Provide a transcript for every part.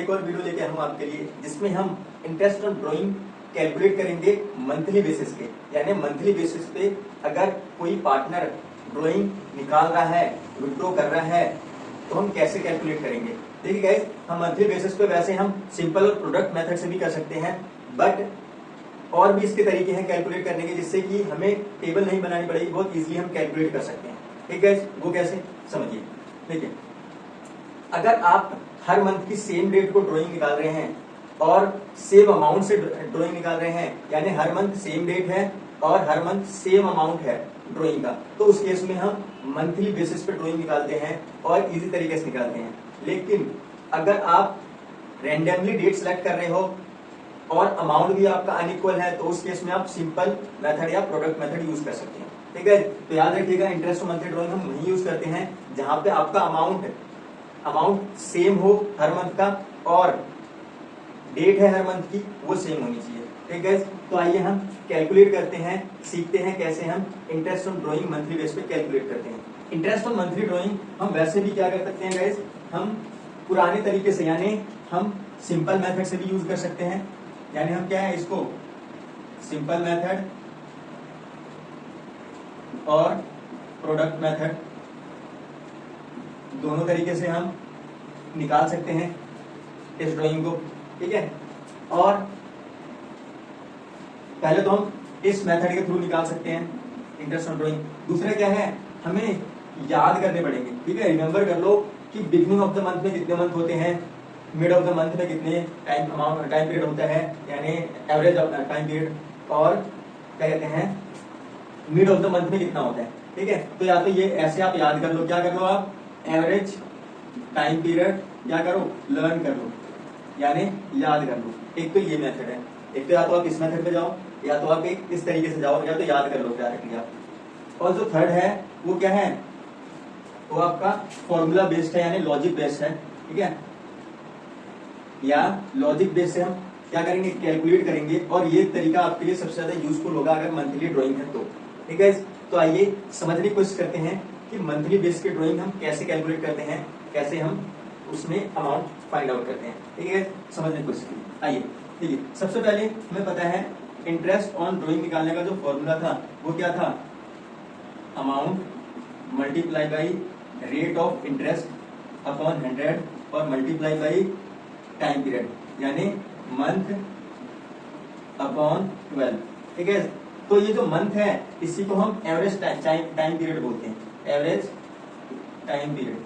एक और वीडियो लेके हम आपके लिए, जिसमें हम इंटरेस्ट ऑन ड्राइंग कैलकुलेट करेंगे मंथली बेसिस पे। यानी मंथली बेसिस पे अगर कोई पार्टनर ड्राइंग निकाल रहा है, विड्रॉ कर रहा है, तो हम कैसे कैलकुलेट करेंगे। देखिए गाइस, हम मंथली बेसिस पे वैसे हम सिंपल और प्रोडक्ट मेथड से भी कर सकते हैं, बट और भी इसके तरीके हैं कैलकुलेट करने के, जिससे कि हमें टेबल नहीं बनानी पड़ेगी, बहुत इजीली हम कैलकुलेट कर सकते हैं। ठीक है, वो कैसे समझिए। देखिए, अगर आप हर मंथ की सेम डेट को ड्राइंग निकाल रहे हैं और सेम अमाउंट से ड्राइंग निकाल रहे हैं, यानी हर मंथ सेम डेट है और हर मंथ सेम अमाउंट है ड्राइंग का, तो उस केस में हम मंथली बेसिस पे ड्राइंग निकालते हैं और इजी तरीके से निकालते हैं। लेकिन अगर आप रैंडमली डेट सेलेक्ट कर रहे हो और अमाउंट भी आपका अनइक्वल है, तो उस केस में आप सिंपल मेथड या प्रोडक्ट मेथड यूज कर सकते हैं। ठीक है, तो याद रखिएगा, इंटरेस्ट मंथली ड्राइंग हम वही यूज करते हैं जहां पे आपका अमाउंट सेम हो हर मंथ का और डेट है हर मंथ की वो सेम होनी चाहिए। ठीक है, तो आइए हम कैलकुलेट करते हैं, सीखते हैं कैसे हम interest on drawing monthly base पे कैलकुलेट करते हैं। इंटरेस्ट ऑन मंथली ड्राइंग हम वैसे भी क्या कर सकते हैं गाइस, हम पुराने तरीके से यानी हम सिंपल मेथड से भी यूज कर सकते हैं। यानी हम क्या है, इसको सिंपल मेथड और प्रोडक्ट मेथड दोनों तरीके से हम निकाल सकते हैं इस ड्राइंग को। ठीक है, और पहले तो हम इस मेथड के थ्रू निकाल सकते हैं इंटरेस्ट ऑन ड्राइंग। दूसरा क्या है, हमें याद करने पड़ेंगे। ठीक है, रिमेंबर कर लो कि बिगनिंग ऑफ द मंथ में कितने मंथ होते हैं, मिड ऑफ द मंथ में कितने टाइम पीरियड होता है, यानी एवरेज टाइम पीरियड, और क्या कहते हैं मिड ऑफ द मंथ में कितना होता है। ठीक है, तो या तो ये ऐसे आप याद कर लो, क्या कर लो आप, एवरेज टाइम पीरियड क्या करो, लर्न कर लो, यानी याद कर लो। एक तो ये मेथड है, एक तो या तो आप इस मेथड पे जाओ या तो आप एक इस तरीके से जाओ, या तो याद कर लो डायरेक्टली आप। और जो थर्ड है वो क्या है, वो आपका फॉर्मूला बेस्ड है, यानी लॉजिक बेस्ड है। ठीक है, या लॉजिक बेस्ड से हम क्या करेंगे, कैलकुलेट करेंगे, और ये तरीका आपके लिए सबसे ज्यादा यूजफुल होगा अगर मंथली ड्राइंग है तो। ठीक है, तो आइए समझने की कोशिश करते हैं कि मंथली बेस की ड्राइंग हम कैसे कैलकुलेट करते हैं, कैसे हम उसमें अमाउंट फाइंड आउट करते हैं। ठीक है, समझने की कोशिश कीजिए। आइए, ठीक है, सबसे पहले हमें पता है इंटरेस्ट ऑन ड्राइंग निकालने का जो फॉर्मूला था वो क्या था, amount multiply by rate of interest upon 100 और मल्टीप्लाई बाई टाइम पीरियड, यानी मंथ अपॉन 12। ठीक है, तो ये जो मंथ है इसी को हम एवरेज टाइम पीरियड बोलते हैं, एवरेज टाइम पीरियड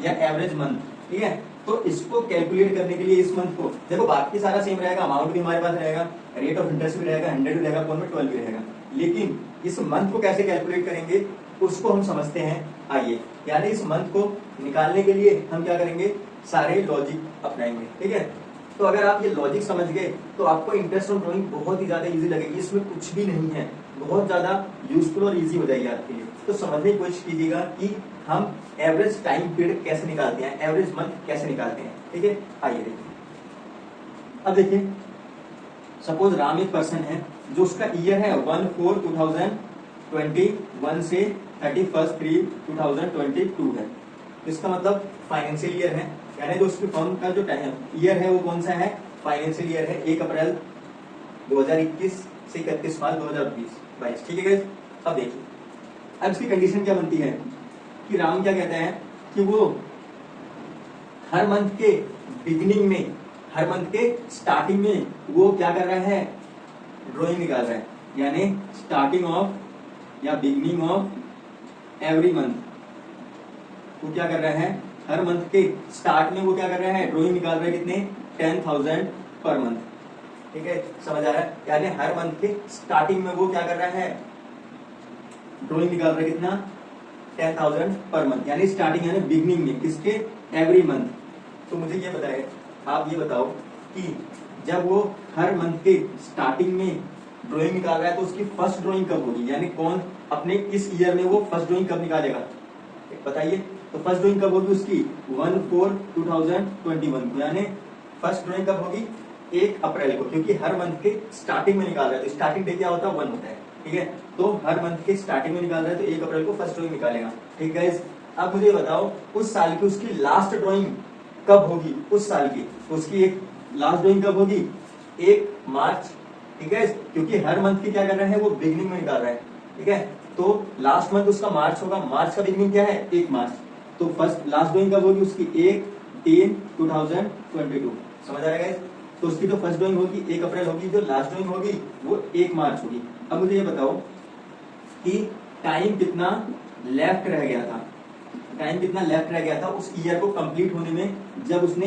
या एवरेज मंथ। ठीक है, तो इसको कैलकुलेट करने के लिए इस मंथ को देखो, बाकी सारा सेम रहेगा, अमाउंट भी हमारे पास रहेगा, रेट ऑफ इंटरेस्ट भी रहेगा, 100 भी रहेगा, अपॉन में 12 भी रहेगा, लेकिन इस मंथ को कैसे कैलकुलेट करेंगे उसको हम समझते हैं। आइए, यानी इस मंथ को निकालने के लिए हम क्या करेंगे, सारे लॉजिक अपनाएंगे। ठीक है, तो अगर आप ये लॉजिक समझ गए तो आपको इंटरेस्ट ऑन ड्राइंग बहुत ही ज्यादा इजी लगेगी, इसमें कुछ भी नहीं है, बहुत ज्यादा यूजफुल और इजी हो जाएगी आपके लिए। तो समझने की कोशिश कीजिएगा कि हम एवरेज टाइम पीरियड कैसे निकालते हैं, एवरेज मंथ कैसे निकालते हैं। ठीक है, आइए देखिए। अब देखिए, सपोज राम एक पर्सन है जो उसका ईयर है 1/4/2021 से 31/3/2022 है। इसका मतलब फाइनेंशियल ईयर है, यानी जो उसकी फर्म का जो ईयर है वो कौन सा है, फाइनेंशियल ईयर है, 1 अप्रैल 2021 से 31 मार्च 2022। ठीक है, अब देखिए, अब इसकी कंडीशन क्या बनती है कि राम क्या कहता है कि वो हर मंथ के बिगिनिंग में, हर मंथ के स्टार्टिंग में वो क्या कर रहा है, ड्राइंग निकाल रहा है, यानी स्टार्टिंग ऑफ या बिगिनिंग ऑफ एवरी मंथ वो क्या कर रहा है, हर मंथ के स्टार्ट में वो क्या कर रहा है, ड्राइंग निकाल रहा है, कितने, 10,000 पर मंथ। ठीक है, समझ आ रहा है, यानी हर मंथ के स्टार्टिंग में वो क्या कर रहा है, ड्राइंग निकाल रहा है, कितना, 10,000 पर मंथ, यानी स्टार्टिंग यानी बिगिनिंग में, किसके, एवरी मंथ। तो मुझे ये बताए, आप ये बताओ कि जब वो हर मंथ के स्टार्टिंग में ड्राइंग निकाल रहा है तो उसकी फर्स्ट ड्राइंग कब होगी, यानी कौन अपने इस ईयर में वो फर्स्ट ड्राइंग कब निकालेगा, बताइए। तो फर्स्ट ड्राइंग कब होगी उसकी, 1/4/2021 को, यानी फर्स्ट ड्राइंग कब होगी, 1 अप्रैल को, क्योंकि हर मंथ के स्टार्टिंग में निकाल रहा है, तो स्टार्टिंग डे क्या होता है, 1 होता है। ठीक है, तो हर मंथ के स्टार्टिंग में निकाल रहा है तो 1 अप्रैल को फर्स्ट ड्राइंग निकालेगा। ठीक है, अब मुझे बताओ उस साल की उसकी लास्ट ड्राइंग कब होगी उस साल की, उसकी एक लास्ट ड्राइंग कब होगी 1 मार्च, ठीक है, क्योंकि हर मंथ की क्या कर रहे हैं वो बिगनिंग में निकाल रहे हैं, ठीक है। तो लास्ट मंथ उसका मार्च होगा, मार्च का बिगनिंग क्या है 1 मार्च, तो फर्स्ट लास्ट ड्राइंग कब होगी उसकी 1/3/2022, समझ आ रहा है। तो उसकी जो फर्स्ट ड्राइंग होगी 1 अप्रैल होगी, जो लास्ट ड्राइंग होगी वो 1 मार्च होगी। अब मुझे ये बताओ कि टाइम कितना लेफ्ट रह गया था, टाइम कितना लेफ्ट रह गया था उस ईयर को कंप्लीट होने में, जब उसने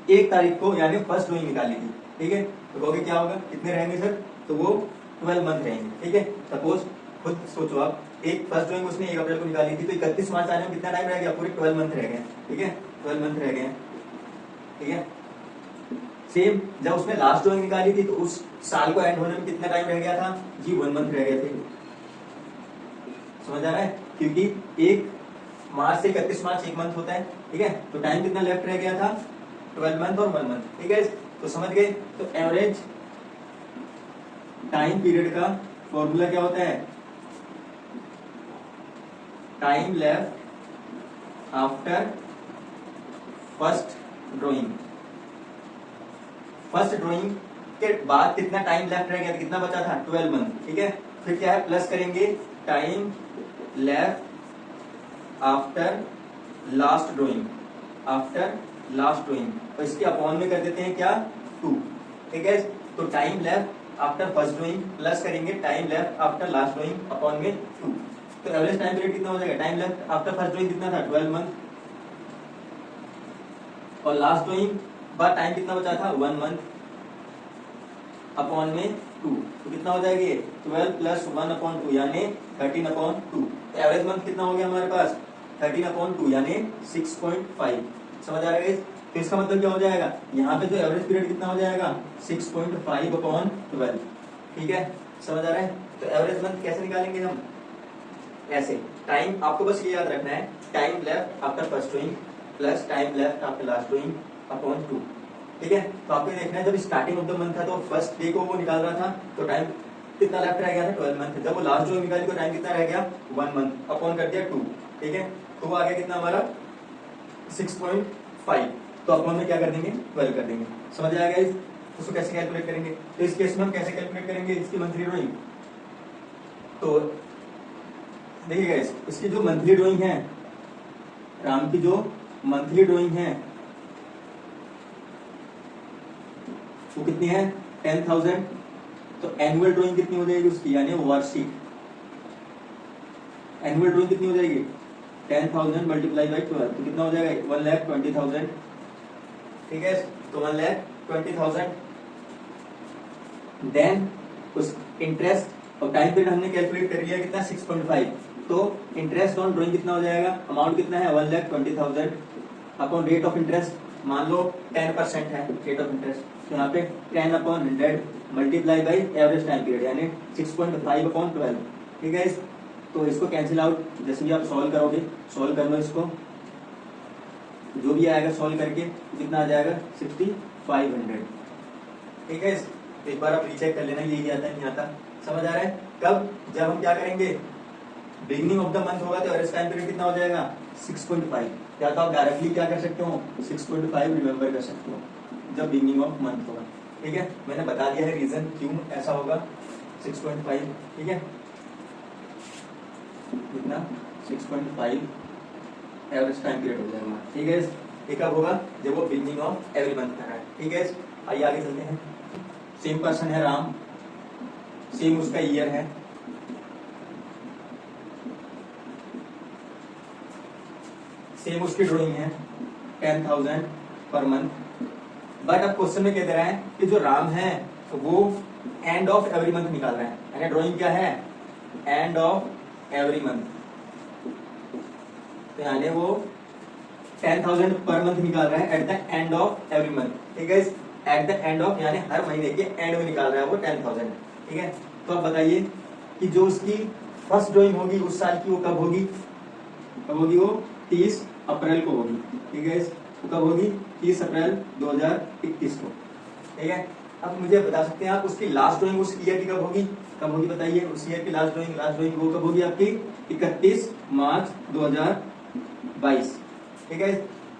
1 तारीख को यानी फर्स्ट ड्राइंग निकाली थी, ठीक है। तो कहोगे क्या होगा, कितने रहेंगे सर, तो वो 12 मंथ रहेंगे, ठीक है। सपोज खुद सोचो आप, एक फर्स्ट ड्राइंग उसने 1 अप्रैल को निकाली थी, तो 31 मार्च आने में कितना टाइम रह गया, पूरे 12 मंथ रह गए, ठीक है, 12 मंथ रह गए, ठीक है। सेम जब उसने लास्ट ड्राइंग निकाली थी तो उस साल को एंड होने में कितना टाइम रह गया था जी, 1 मंथ रह गए थे, समझ आ रहा है, क्योंकि 1 मार्च से 31 मार्च 1 मंथ होता है, ठीक है। तो टाइम कितना लेफ्ट रह गया था 12 मंथ और 1 मंथ, ठीक है। तो समझ गए, तो एवरेज टाइम पीरियड का फॉर्मूला क्या होता है, time left after first drawing, first drawing के बाद कितना टाइम लेफ्ट रह गया था, कितना बचा था 12 मंथ, ठीक है। फिर क्या है, प्लस करेंगे time left after last drawing, after last drawing, और इसके अपॉन में कर देते हैं क्या 2, ठीक है। तो time left after first drawing plus करेंगे time left after last drawing upon में 2, तो एवरेज टाइम पीरियड कितना हो जाएगा, time left after first drawing कितना था 12 मंथ, और लास्ट ड्राइंग बाद टाइम कितना बचा था 1 मंथ अपॉन में 2, तो कितना हो जाएगा 12 प्लस 1 अपॉन 2 यानी 13 अपॉन 2, तो एवरेज मंथ कितना हो गया हमारे पास 13 अपॉन 2 यानी 6.5, समझ आ रहा है। तो इसका मतलब क्या हो जाएगा, यहाँ पे जो एवरेज पीरियड कितना हो जाएगा 6.5 अपॉन 12, ठीक है, समझ आ रहा है। तो एवरेज मंथ कैसे निकालेंगे हम, ऐसे, टाइम आपको बस ये याद रखना है, time left after first drawing plus time left after last drawing upon 2, ठीक है। तो आपको देखना है, जब स्टार्टिंग ऑफ द मंथ था तो फर्स्ट डे को वो निकाल रहा था, तो टाइम कितना लेफ्ट रह गया था 12 मंथ, जब वो लास्ट ड्राइंग निकाली तो टाइम कितना रह गया 1 मंथ अपॉन कर दिया 2, ठीक है। तो वो आ गया कितना हमारा 6.5, तो अपॉन में क्या कर देंगे 12 कर देंगे, समझ आएगा। उसको कैसे कैलकुलेट करेंगे, तो इस केस में हम कैसे कैलकुलेट करेंगे इसकी मंथली ड्राइंग, तो देखिएगा इसकी जो मंथली ड्राइंग है, राम की जो मंथली ड्राइंग है वो कितनी है 10,000, तो एनुअल ड्राइंग कितनी हो जाएगी उसकी, यानी वार्षिक एनुअल ड्राइंग कितनी हो जाएगी 10,000 मल्टीप्लाई बाई 12, तो कितना हो जाएगा 1,20,000, ठीक है। तो 1,20,000, देन उस इंटरेस्ट और टाइम पीरियड हमने कैलकुलेट कर लिया कितना 6.5, तो इंटरेस्ट ऑन ड्राइंग कितना हो जाएगा, अमाउंट कितना है 1,20,000 अपॉन रेट ऑफ इंटरेस्ट मान लो 10% है रेट ऑफ इंटरेस्ट, तो यहाँ पे 10 upon 100 multiply by average time period यानी 6.5 अपॉन 12, ठीक है। तो इसको कैंसिल आउट, जैसे भी आप सॉल्व करोगे, सॉल्व कर लो इसको, जो भी आएगा सॉल्व करके कितना आ जाएगा 6,500, ठीक है। एक बार आप रीचेक कर लेना यही आता है नहीं आता, समझ आ रहा है। कब, जब हम क्या करेंगे बिगिनिंग ऑफ द मंथ होगा तो एवरेज टाइम पीरियड कितना हो जाएगा 6.5, या तो आप डायरेक्टली क्या कर सकते हो 6.5 रिमेंबर कर सकते हो जब बिगिनिंग ऑफ मंथ होगा, ठीक है। मैंने बता दिया है रीजन क्यों ऐसा होगा 6.5, ठीक है, कितना 6.5 एवरेज टाइम पीरियड हो जाएगा, ठीक है। ये कब होगा, जब वो बिगिनिंग ऑफ एवरी मंथ कर रहा है, ठीक है। आइए आगे चलते हैं। सेम पर्सन है राम, सेम उसका ईयर है, सेम उसकी ड्राइंग है 10,000 पर मंथ, बट अब क्वेश्चन में कह दे रहा है कि जो राम है तो वो एंड ऑफ एवरी मंथ निकाल रहा है, यानी ड्राइंग क्या है एंड ऑफ एवरी मंथ, तो यानी वो 10,000 पर मंथ निकाल रहा है at the end of every month, ठीक है। एट द एंड ऑफ यानी हर महीने के एंड में निकाल रहा है वो 10,000, ठीक है। तो अब बताइए कि जो उसकी फर्स्ट ड्राइंग होगी उस साल की वो कब होगी, कब होगी वो 30 अप्रैल को होगी, ठीक है। तो कब होगी 30 अप्रैल 2021 को, ठीक है। अब मुझे बता सकते हैं आप उसकी लास्ट ड्राइंग उस ईयर की कब होगी बताइए, उस ईयर की लास्ट ड्राइंग वो कब होगी आपकी 31 मार्च 2022, ठीक है।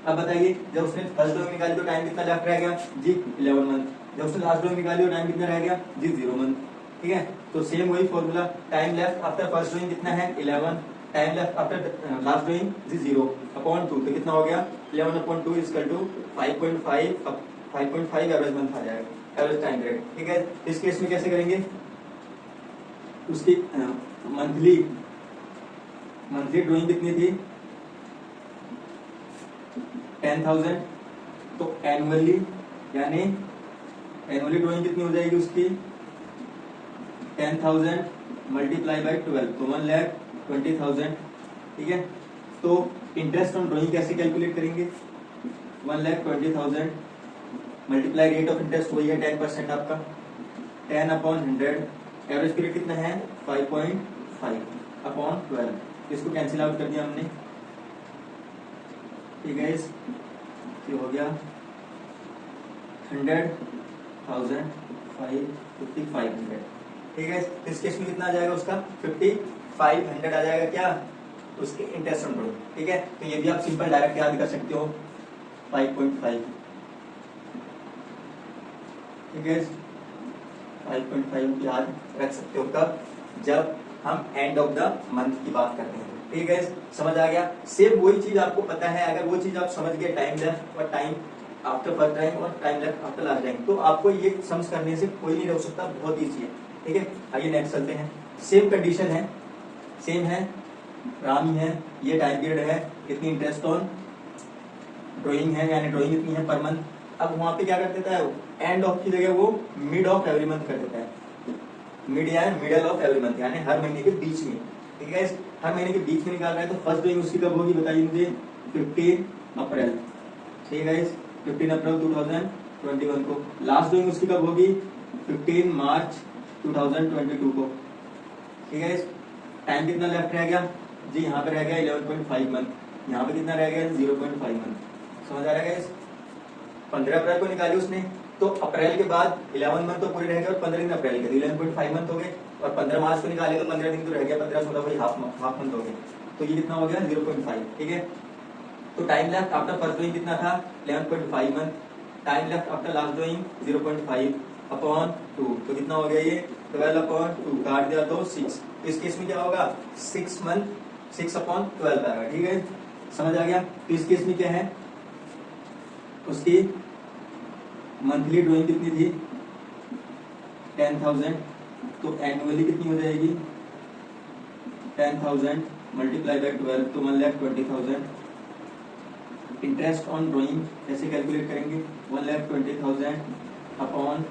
अब बताइए, जब उसने फर्स्ट ड्राइंग निकाली तो टाइम कितना लेफ्ट रह गया जी 11 मंथ। जब उसने लास्ट ड्राइंग निकाली तो टाइम कितना रह गया जी 0 मंथ। ठीक है, तो सेम वही formula, time left after first drawing कितना है 11, time left after last drawing जी 0 अपॉन 2, तो कितना हो गया 11 upon 2 is equal to 5.5 average month आ जाएगा, एवरेज टाइम पीरियड। ठीक है, इस केस में कैसे करेंगे, उसकी मंथली ड्राइंग कितनी थी 10,000, तो एनुअली यानी एनुअली ड्राइंग कितनी हो जाएगी उसकी 10,000 मल्टीप्लाई बाई 12, तो 1,20,000। ठीक है, तो इंटरेस्ट ऑन ड्राइंग कैसे कैलकुलेट करेंगे, 1,20,000 मल्टीप्लाई रेट ऑफ इंटरेस्ट वही है 10% आपका, 10 अपॉन 100, एवरेज पीरियड कितना है 5.5 अपॉन 12, इसको कैंसिल आउट कर दिया हमने। ठीक है, ये हो गया 100,000 5,500। ठीक है, इस केस में कितना आ जाएगा उसका 5,500 आ जाएगा क्या उसके इंटरेस्ट ऑन ड्राइंग। ठीक है, तो ये भी आप सिंपल डायरेक्ट याद कर सकते हो 5.5। ठीक है, 5.5 याद रख सकते हो कब, जब हम एंड ऑफ द मंथ की बात करते हैं। ठीक है, समझ आ गया। सेम वही चीज आपको पता है, अगर वो चीज आप समझ गए टाइम लेफ्ट और टाइम आफ्टर फर्स्ट टाइम और time left after last time, तो आपको ये सम्स करने से कोई नहीं रोक सकता, बहुत ईजी है। ठीक है, आइए नेक्स्ट चलते हैं। सेम कंडीशन है, सेम है, रामी है, ये टाइम पीरियड है, इतनी इंटरेस्ट ऑन ड्राइंग है, यानी ड्राइंग इतनी है पर मंथ। अब वहां पे क्या कर देता है वो, एंड ऑफ की जगह वो मिड ऑफ एवरी मंथ कर देता है, मिड या मिडल ऑफ एवरी मंथ, यानी हर महीने के बीच में। ठीक है, हर महीने के बीच में निकाल रहा है, तो फर्स्ट ड्राइंग उसकी कब होगी बताइए मुझे, 15 अप्रैल। ठीक है, 15 अप्रैल 2021 को। लास्ट ड्राइंग उसकी कब होगी 15 मार्च 2022 को। ठीक है, टाइम कितना लेफ्ट रह गया जी, यहाँ पे रह गया 11.5 मंथ, यहाँ पे कितना रह गया 0.5 मंथ। समझ आ रहा है, 15 अप्रैल को निकाली उसने, तो अप्रैल के बाद 11 मंथ तो पूरे रह गए और 15 दिन अप्रैल के, तो 11.5 मंथ हो गए। और 15 मार्च को निकाले तो 15 दिन तो रह गया, 15-16 वही हाफ मंथ हो गए, तो ये कितना हो गया 0.5। ठीक है, तो time left after first drawing कितना था 11.5 month, time left after last drawing 0.5 upon 2, तो कितना हो गया ये 12 अपॉन 2, काट दिया तो 6। इस केस में क्या होगा 6 मंथ 6 अपॉन 12 आएगा। ठीक है, समझ आ गया। तो इस केस में क्या है, उसकी मंथली ड्राइंग कितनी थी 10,000, तो एनुअली कितनी हो जाएगी 10,000 मल्टीप्लाई बाई 12, तो 1,20,000। इंटरेस्ट ऑन ड्राइंग कैसे कैलकुलेट करेंगे, 1,20,000 अपॉन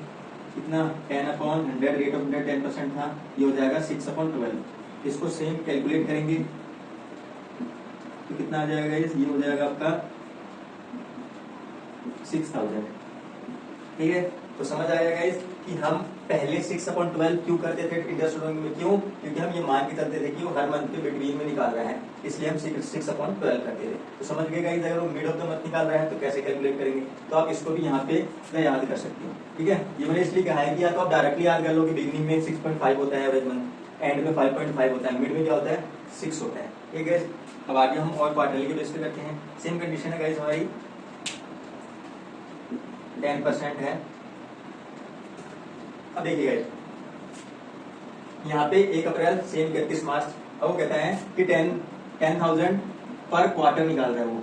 कितना 10 अपॉन 100, रेट ऑफ इंटरेस्ट 10% था, ये हो जाएगा 6 अपॉन 12। इसको सेम कैलकुलेट करेंगे तो कितना आ जाएगा, ये हो जाएगा आपका 6,000। ठीक है, तो समझ आएगा गाइस कि हम पहले 6 अपॉन 12 क्यों करते थे इंटरेस्ट ड्राइंग में, क्यों, क्योंकि हम ये मान के चलते थे कि वो हर मंथ के बिटवीन में निकाल रहा है, इसलिए हम 6 अपॉन 12 करते थे। तो समझ गए गाइस, अगर वो मिड ऑफ द मंथ निकाल रहा है तो कैसे कैलकुलेट करेंगे, तो आप इसको भी यहाँ पे याद कर सकते हो। ठीक है, ये मैंने इसलिए कहा है कि या तो आप डायरेक्टली याद कर लो कि बिगनिंग में 6.5 होता है एवरेज मंथ, एंड में 5.5 होता है, मिड में क्या होता है 6 होता है। ठीक है, अब आगे हम और क्वार्टरली के बेस पे करते हैं। सेम कंडीशन है गाइस हमारी, 10% है। अब देखिए गाइस, यहाँ पे 1 अप्रैल सेम 31 मार्च, अब वो कहता है कि 10,000 पर क्वार्टर निकाल रहा है वो,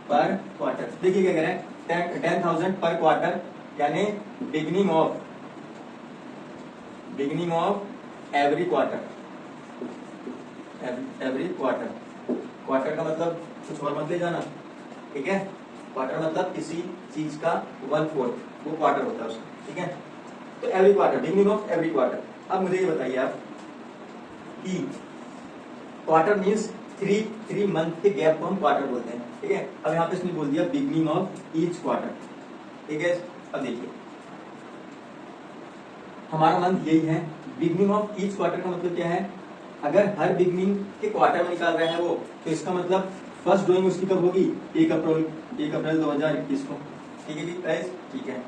पर क्वार्टर। देखिए क्या कह रहे हैं 10,000 पर क्वार्टर, यानी beginning of every quarter, every quarter. Quarter का मतलब कुछ और मत ले जाना। ठीक है, क्वार्टर मतलब किसी चीज का 1/4 वो क्वार्टर होता है उसका। ठीक है, तो every quarter, beginning of every quarter. अब मुझे ये बताइए आप कि क्वार्टर मीन्स 3 मंथ के गैप को हम क्वार्टर बोलते हैं। ठीक है, अब यहाँ पे इसने बोल दिया बिगनिंग ऑफ ईच क्वार्टर। ठीक है, अब देखिए हमारा मंथ यही है, बिगनिंग ऑफ ईच क्वार्टर का मतलब क्या है, अगर हर बिगनिंग के क्वार्टर में निकाल रहे हैं वो, तो इसका मतलब फर्स्ट ड्राइंग उसकी कब होगी 1 अप्रैल 2021 को। ठीक है गाइस, ठीक है।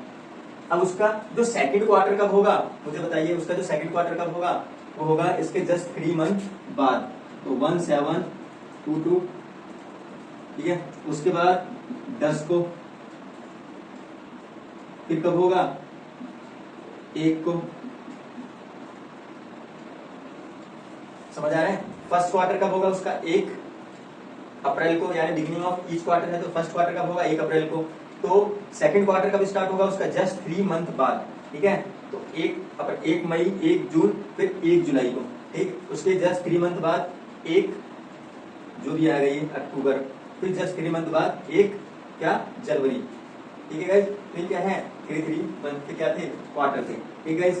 अब उसका जो सेकंड क्वार्टर कब होगा मुझे बताइए, उसका जो सेकंड क्वार्टर कब होगा, वो होगा इसके जस्ट 3 मंथ बाद, तो 1722। ठीक है, उसके बाद 10 को, फिर कब होगा 1 को। समझ आ रहा है? फर्स्ट क्वार्टर कब होगा उसका 1 अप्रैल को, यानी बिगिनिंग ऑफ ईच क्वार्टर है तो फर्स्ट क्वार्टर कब होगा 1 अप्रैल को। तो सेकंड क्वार्टर कब स्टार्ट होगा उसका जस्ट 3 मंथ बाद, ठीक है। तो 1 मई, 1 जून, फिर 1 जुलाई को, ठीक। उसके जस्ट 3 मंथ बाद 1 जो भी आएगा ये अक्टूबर, फिर जस्ट 3 मंथ बाद 1 क्या जनवरी, ठीक है गाइस। तो क्या है 3 मंथ के क्या थे क्वार्टर थे, ठीक है गाइस।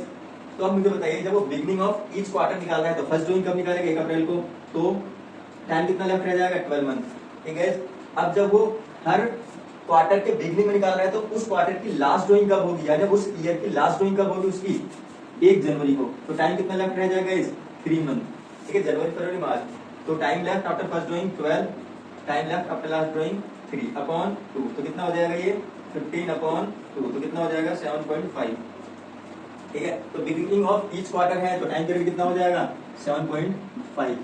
तो अब मुझे बताइए जब वो बिगिनिंग ऑफ ईच क्वार्टर निकाल रहा है तो फर्स्ट ड्राइंग कब निकालेगा 1 अप्रैल को, तो टाइम कितना लेफ्ट रह जाएगा 12 मंथ, ठीक है। अब जब वो हर क्वार्टर के बिगिनिंग में निकाल रहा है तो उस क्वार्टर की लास्ट ड्राइंग कब होगी, यानी उस ईयर की लास्ट ड्राइंग कब होगी उसकी 1 जनवरी को। तो टाइम कितना लेफ्ट रह जाएगा इस 3 मंथ, ठीक है। जनवरी, फरवरी, मार्च, तो time left after first drawing 12, time left after last drawing 3/2, तो कितना हो जाएगा ये 15/2, तो कितना हो जाएगा 7.5, ठीक है। तो बिगिनिंग ऑफ ईच क्वार्टर है तो टाइम पीरियड कितना हो जाएगा 7.5,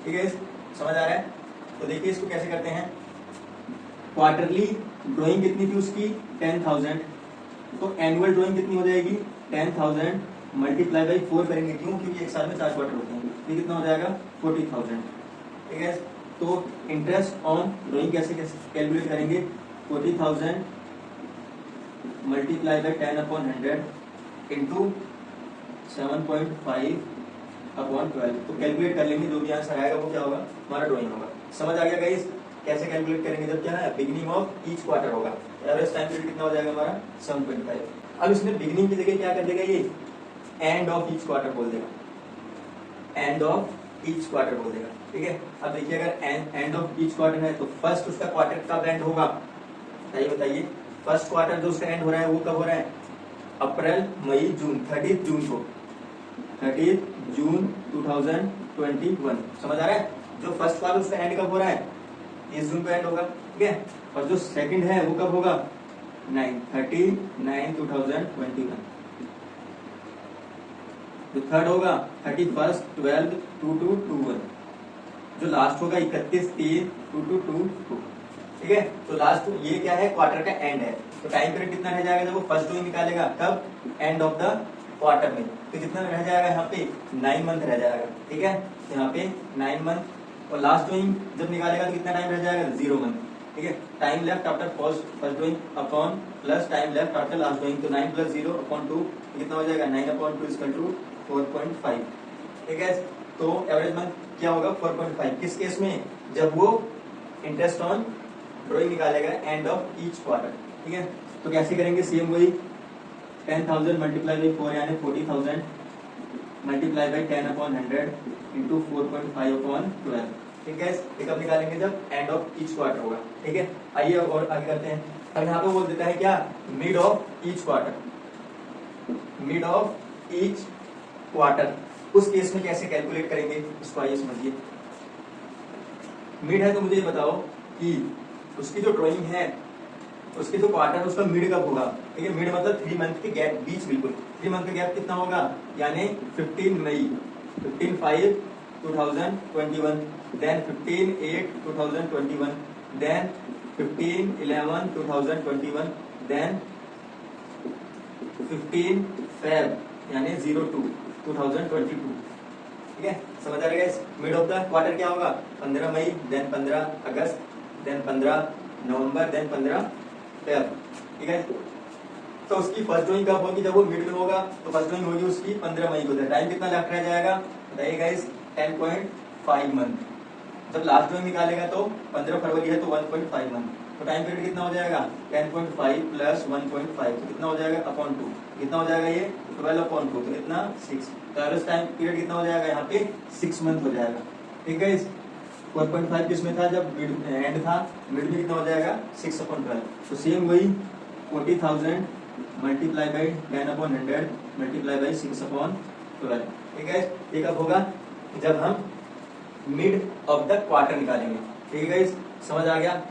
ठीक है। समझ आ रहा है? तो देखिए इसको कैसे करते हैं। क्वार्टरली ड्राइंग कितनी थी उसकी 10,000, तो एनुअल ड्राइंग कितनी हो जाएगी 10,000 मल्टीप्लाई बाई 4 करेंगे, क्यों, क्योंकि एक साल में 4 क्वार्टर होते हैं, ये कितना हो जाएगा 40,000, ठीक है। तो इंटरेस्ट ऑन ड्राइंग कैसे कैलकुलेट करेंगे, 40,000 मल्टीप्लाई बाई 10/100 इंटू 7.5/12, तो कैलकुलेट कर लेंगे, जो भी आंसर आएगा वो क्या होगा हमारा ड्राइंग होगा। समझ आ गया गाइस कैसे कैलकुलेट करेंगे, जब क्या है बिगिनिंग ऑफ ईच क्वार्टर होगा। एवरेज टाइम पीरियड कितना हो जाएगा हमारा 7.5। अब इसमें बिगिनिंग की जगह क्या कर देगा ये एंड ऑफ ईच क्वार्टर बोल देगा, एंड ऑफ ईच क्वार्टर बोल देगा, ठीक है। अब देखिए अगर एंड ऑफ ईच क्वार्टर है तो फर्स्ट उसका क्वार्टर कब एंड होगा, बताइए। फर्स्ट क्वार्टर जो उसका एंड हो रहा है वो कब हो रहा है अप्रैल, मई, जून, 30 जून को, 30 जून 2021। समझ आ रहा है? जो फर्स्ट क्वार्टर उसका एंड कब हो रहा है 30 जून को एंड होगा, ठीक है। और जो सेकंड है वो कब होगा 30/9/2021। जो थर्ड होगा 31/12/2221। जो लास्ट होगा 31/3/2222, ठीक है। तो लास्ट ये क्या है क्वार्टर का एंड है, तो टाइम पीरियड कितना रह जाएगा जब वो फर्स्ट ड्राइंग निकालेगा, कब एंड ऑफ द क्वार्टर में, तो कितना रह जाएगा यहाँ पे 9 मंथ रह जाएगा, ठीक है। यहाँ पे 9 मंथ, और लास्ट ड्राइंग जब निकालेगा तो कितना टाइम रह जाएगा 0 मंथ, ठीक है। Time left after first drawing upon plus time left after last drawing, तो 9 + 0/2 कितना हो जाएगा 9/2 = 4.5, ठीक है। तो एवरेज मंथ क्या होगा 4.5, किस केस में, जब वो इंटरेस्ट ऑन ड्राइंग निकालेगा एंड ऑफ ईच क्वार्टर, ठीक है। तो कैसे करेंगे, सेम वही 10,000 मल्टीप्लाई बाई 4 यानी 40,000 मल्टीप्लाई बाई 10/100 इंटू 4.5/12, ठीक है। ये कब निकालेंगे जब एंड ऑफ ईच क्वार्टर होगा, ठीक है। आइए और आगे करते हैं। अब यहाँ पे बोल देता है क्या mid of each quarter, mid of each quarter, उस केस में कैसे कैलकुलेट करेंगे इसको आइए समझिए। मिड है तो मुझे ये बताओ कि उसकी जो ड्राइंग है उसकी जो क्वार्टर उसका मिड कब होगा, ठीक है। मिड मतलब 3 मंथ के गैप, बीच बिल्कुल 3 मंथ का गैप कितना होगा, यानी 15 मई 15/5/2021, देन 15/8/2021, देन 15/11/2021, देन 15 Feb यानी 02/2022, ठीक है। समझ आ रहा है? मिड ऑफ द क्वार्टर क्या होगा 15 मई, देन 15 अगस्त, देन 15 नवंबर, देन 15 फेब, ठीक है। तो उसकी फर्स्ट ड्राइंग कब होगी, जब वो मिड में होगा तो फर्स्ट ड्राइंग होगी उसकी 15 मई को। टाइम कितना लेफ्ट रह जाएगा बताइए गाइस 10.5 मंथ। जब लास्ट ड्राइंग निकालेगा तो 15 फरवरी है तो 1.5 मंथ, तो टाइम पीरियड कितना हो जाएगा 10.5 + 1.5, तो कितना हो जाएगा /2, कितना हो जाएगा ये 12/2, तो कितना 6, तो एवरेज टाइम पीरियड कितना हो जाएगा यहाँ पे 6 मंथ हो जाएगा, ठीक है। 4.5 किसमें था जब मिड एंड था, मिड में कितना हो जाएगा 6/12, तो सेम वही 40,000 मल्टीप्लाई बाई 10/100 मल्टीप्लाई बाई 6/12, ठीक है। ये कब होगा जब हम मिड ऑफ द क्वार्टर निकालेंगे, ठीक है। समझ आ गया।